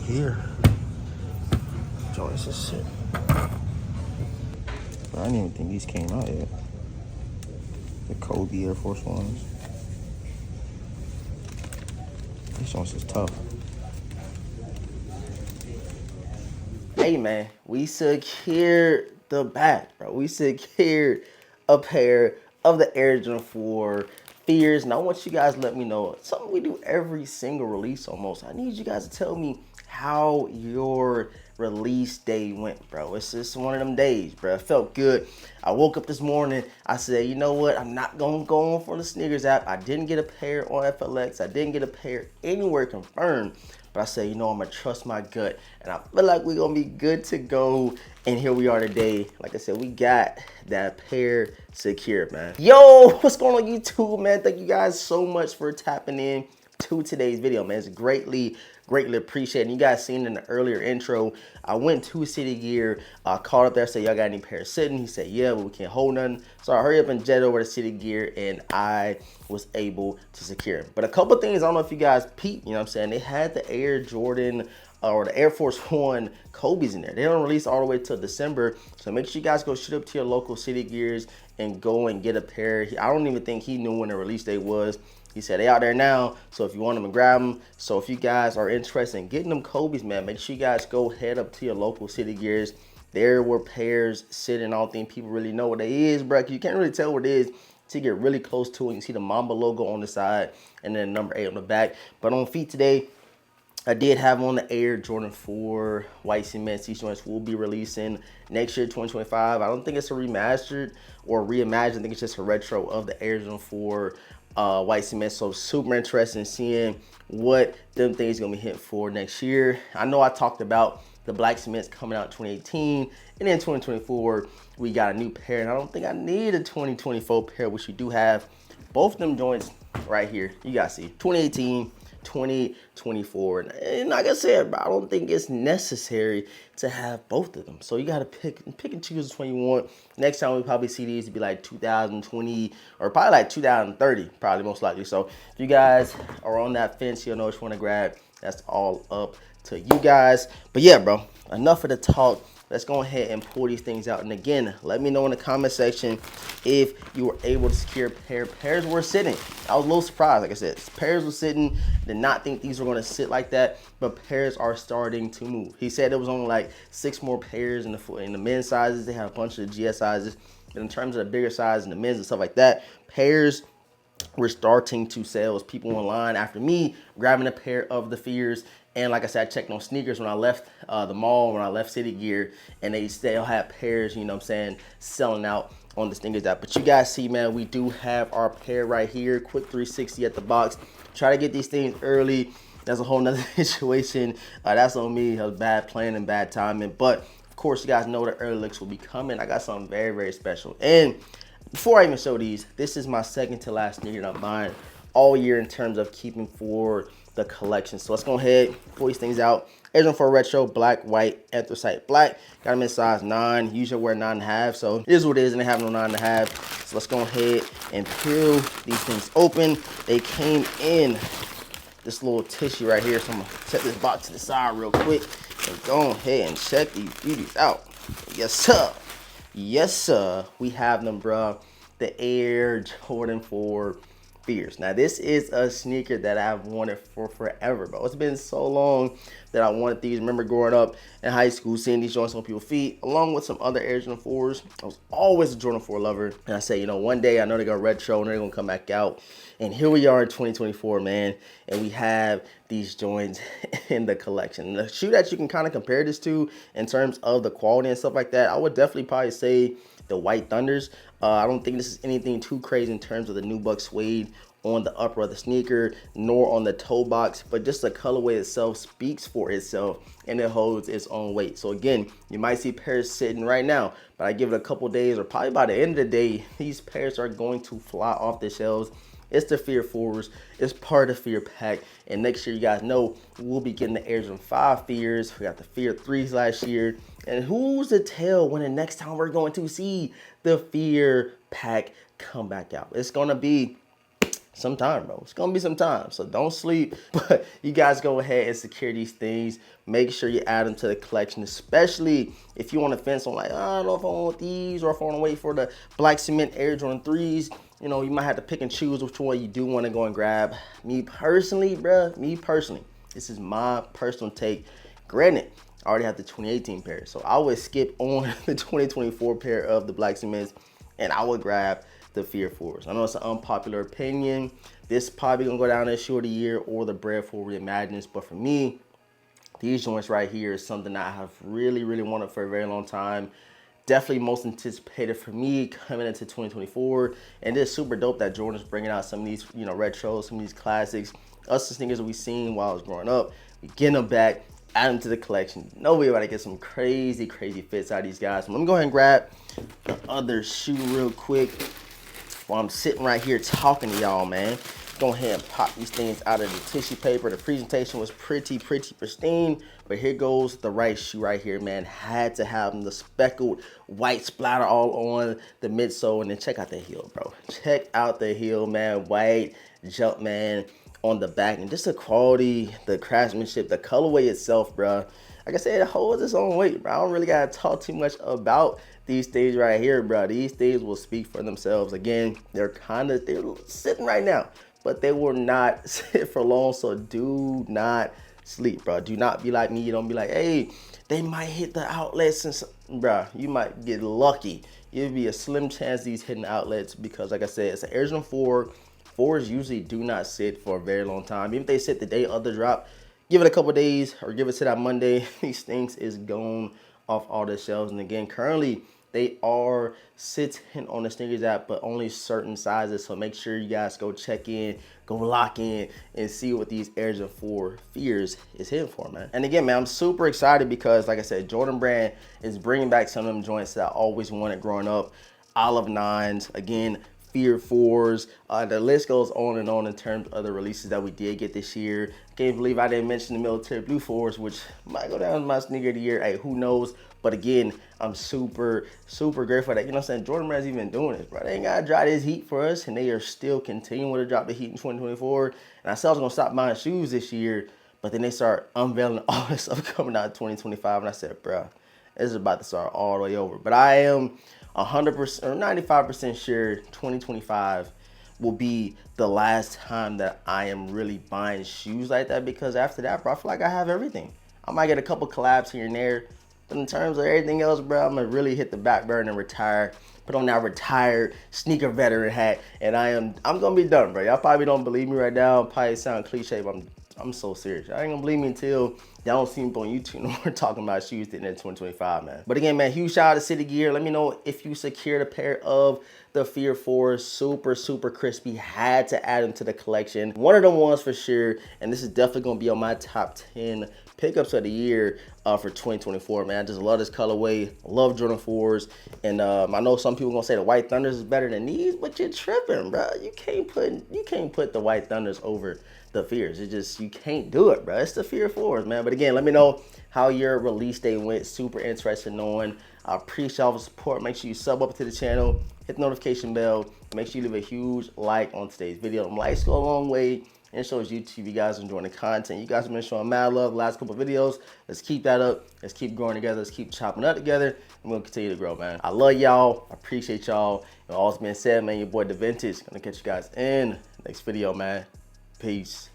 here. Joints is shit. But I didn't even think these came out yet. The Kobe Air Force Ones. These joints is tough. Hey man, we secured the bag, bro. We secured a pair of the Air Jordan 4 Fears. And I want you guys to let me know something we do every single release almost. I need you guys to tell me how your release day went, bro. It's just one of them days, bro. It felt good. I woke up this morning. I said, you know what? I'm not going to go on for the sneakers app. I didn't get a pair on FLX. I didn't get a pair anywhere confirmed. But I said, you know, I'm going to trust my gut. And I feel like we're going to be good to go. And here we are today. Like I said, we got that pair secured, man. Yo, what's going on YouTube, man? Thank you guys so much for tapping in to today's video, man. It's greatly appreciated. You guys seen in the earlier intro, I went to City Gear, called up there, said, y'all got any pairs sitting? He said, yeah, but we can't hold none. So I hurry up and jet over to City Gear, and I was able to secure it. But a couple things, I don't know if you guys peeped, you know what I'm saying? They had the Air Jordan or the Air Force One Kobe's in there. They don't release all the way till December. So make sure you guys go shoot up to your local City Gears and go and get a pair. I don't even think he knew when the release date was. He said they out there now, so if you want them, grab them. So if you guys are interested in getting them Kobe's, man, make sure you guys go head up to your local City Gears. There were pairs sitting. I don't think people really know what it is, bro. You can't really tell what it is till you get really close to it. You see the Mamba logo on the side and then number 8 on the back. But on feet today, I did have on the Air Jordan 4 white cement. These joints will be releasing next year, 2025. I don't think it's a remastered or reimagined. I think it's just a retro of the Air Jordan 4 white cement. So super interested in seeing what them things gonna be hit for next year. I know I talked about the black cements coming out in 2018, and then 2024 we got a new pair, and I don't think I need a 2024 pair, which we do have both them joints right here. You guys see 2018, 2024, and like I said, bro, I don't think it's necessary to have both of them. So you gotta pick and choose which one you want. Next time we probably see these to be like 2020 or probably like 2030, probably most likely. So if you guys are on that fence, you'll know which one to grab. That's all up to you guys. But yeah, bro, enough of the talk. Let's go ahead and pull these things out. And again, let me know in the comment section if you were able to secure a pair. Pairs were sitting. I was a little surprised. Like I said, pairs were sitting. Did not think these were going to sit like that, but pairs are starting to move. He said there was only like 6 more pairs in the men's sizes. They had a bunch of the GS sizes. But in terms of the bigger size and the men's and stuff like that, pairs were starting to sell. People online after me grabbing a pair of the Fears. And like I said, I checked on sneakers when I left the mall, when I left City Gear, and they still had pairs, you know what I'm saying, selling out on the sneakers app. But you guys see, man, we do have our pair right here. Quick 360 at the box. Try to get these things early. That's a whole nother situation. That's on me. It was bad planning and bad timing. But of course, you guys know the early looks will be coming. I got something very, very special. And before I even show these, this is my second to last sneaker that I'm buying all year in terms of keeping for the collection. So let's go ahead, pull these things out. Air Jordan 4 retro, black, white, anthracite black. Got them in size 9. Usually wear 9.5, so it is what it is, and they have no 9.5. So let's go ahead and peel these things open. They came in this little tissue right here, so I'm gonna set this box to the side real quick and go ahead and check these beauties out. Yes, sir. Yes, sir. We have them, bro. The Air Jordan 4 Fears. Now, this is a sneaker that I've wanted for forever, bro. It's been so long that I wanted these. Remember growing up in high school, seeing these joints on people's feet, along with some other Air Jordan 4s. I was always a Jordan 4 lover. And I said, you know, one day I know they're going to retro and they're going to come back out. And here we are in 2024, man. And we have these joints in the collection. The shoe that you can kind of compare this to in terms of the quality and stuff like that, I would definitely probably say the White Thunders. I don't think this is anything too crazy in terms of the nubuck suede on the upper of the sneaker, nor on the toe box, but just the colorway itself speaks for itself, and it holds its own weight. So again, you might see pairs sitting right now, but I give it a couple days, or probably by the end of the day, these pairs are going to fly off the shelves. It's the Fear 4s. It's part of the Fear pack. And next year, you guys know, we'll be getting the Air Jordan 5 Fears. We got the Fear 3s last year. And who's to tell when the next time we're going to see the Fear pack come back out? It's going to be sometime, bro. It's gonna be some time, so don't sleep. But you guys go ahead and secure these things. Make sure you add them to the collection, especially if you want to fence on like, oh, I don't know if I want these or if I want to wait for the black cement Air Jordan 3s. You know, you might have to pick and choose which one you do want to go and grab. Me personally, bro, this is my personal take. Granted, I already have the 2018 pair, so I would skip on the 2024 pair of the black cements, and I would grab the Fear 4s. I know it's an unpopular opinion. This probably gonna go down as shoe of the year or the Bread 4 Reimagined, but for me, these joints right here is something that I have really wanted for a very long time. Definitely most anticipated for me coming into 2024, and it's super dope that Jordan's bringing out some of these, you know, retros, some of these classics. Us the sneakers that we seen while I was growing up, we getting them back, add them to the collection. No way about to get some crazy fits out of these guys. So let me go ahead and grab the other shoe real quick while I'm sitting right here talking to y'all, man. Go ahead and pop these things out of the tissue paper. The presentation was pretty pristine, but here goes the right shoe right here, man. Had to have the speckled white splatter all on the midsole, and then check out the heel, bro. Check out the heel, man. White jump, man, on the back, and just the quality, the craftsmanship, the colorway itself, bro. Like I said, it holds its own weight, bro. I don't really gotta talk too much about these things right here, bro. These things will speak for themselves. Again, they're sitting right now, but they will not sit for long, so do not sleep, bro. Do not be like me. You don't be like, hey, they might hit the outlets, and bro, you might get lucky. It'd be a slim chance these hitting outlets because, like I said, it's an Air Jordan 4. 4s usually do not sit for a very long time. Even if they sit the day of the drop, give it a couple days or give it to that Monday, these things is gone off all the shelves. And again, currently they are sitting on the sneakers app, but only certain sizes. So make sure you guys go check in, go lock in, and see what these Air Jordan 4 Fears is hitting for, man. And again, man, I'm super excited because, like I said, Jordan Brand is bringing back some of them joints that I always wanted growing up. Olive 9s, again, Fear 4s. The list goes on and on in terms of the releases that we did get this year. Can't believe I didn't mention the military blue 4s, which might go down as my sneaker of the year. Hey, who knows? But again, I'm super grateful that, you know what I'm saying, Jordan Brand's even doing this, bro. They ain't gotta dry this heat for us, and they are still continuing to drop the heat in 2024. And I said I was gonna stop buying shoes this year, but then they start unveiling all this stuff coming out in 2025, and I said, bro, this is about to start all the way over. But I am 100% or 95% sure 2025 will be the last time that I am really buying shoes like that, because after that, bro, I feel like I have everything. I might get a couple collabs here and there, but in terms of everything else, bro, I'm gonna really hit the back burner and retire, put on that retired sneaker veteran hat, and I'm gonna be done, bro. Y'all probably don't believe me right now. Probably sound cliche, but I'm so serious. Y'all ain't gonna believe me until y'all don't see me on YouTube no more talking about shoes in 2025, man. But again, man, huge shout out to City Gear. Let me know if you secured a pair of the Fear 4s. Super crispy. Had to add them to the collection. One of them ones for sure, and this is definitely gonna be on my top 10 pickups of the year for 2024, man. I just love this colorway. Love Jordan 4s, and I know some people gonna say the White Thunders is better than these, but you're tripping, bro. You can't put the White Thunders over the Fears. It just, you can't do it, bro. It's the Fear 4s, man. But again, let me know how your release day went. Super interested in knowing. I appreciate all the support. Make sure you sub up to the channel, hit the notification bell. Make sure you leave a huge like on today's video. Them likes go a long way, and it shows YouTube you guys enjoying the content. You guys have been showing mad love the last couple of videos. Let's keep that up. Let's keep growing together. Let's keep chopping up together. And we'll continue to grow, man. I love y'all. I appreciate y'all. And all that's been said, man, your boy The Vintage. Gonna catch you guys in the next video, man. Peace.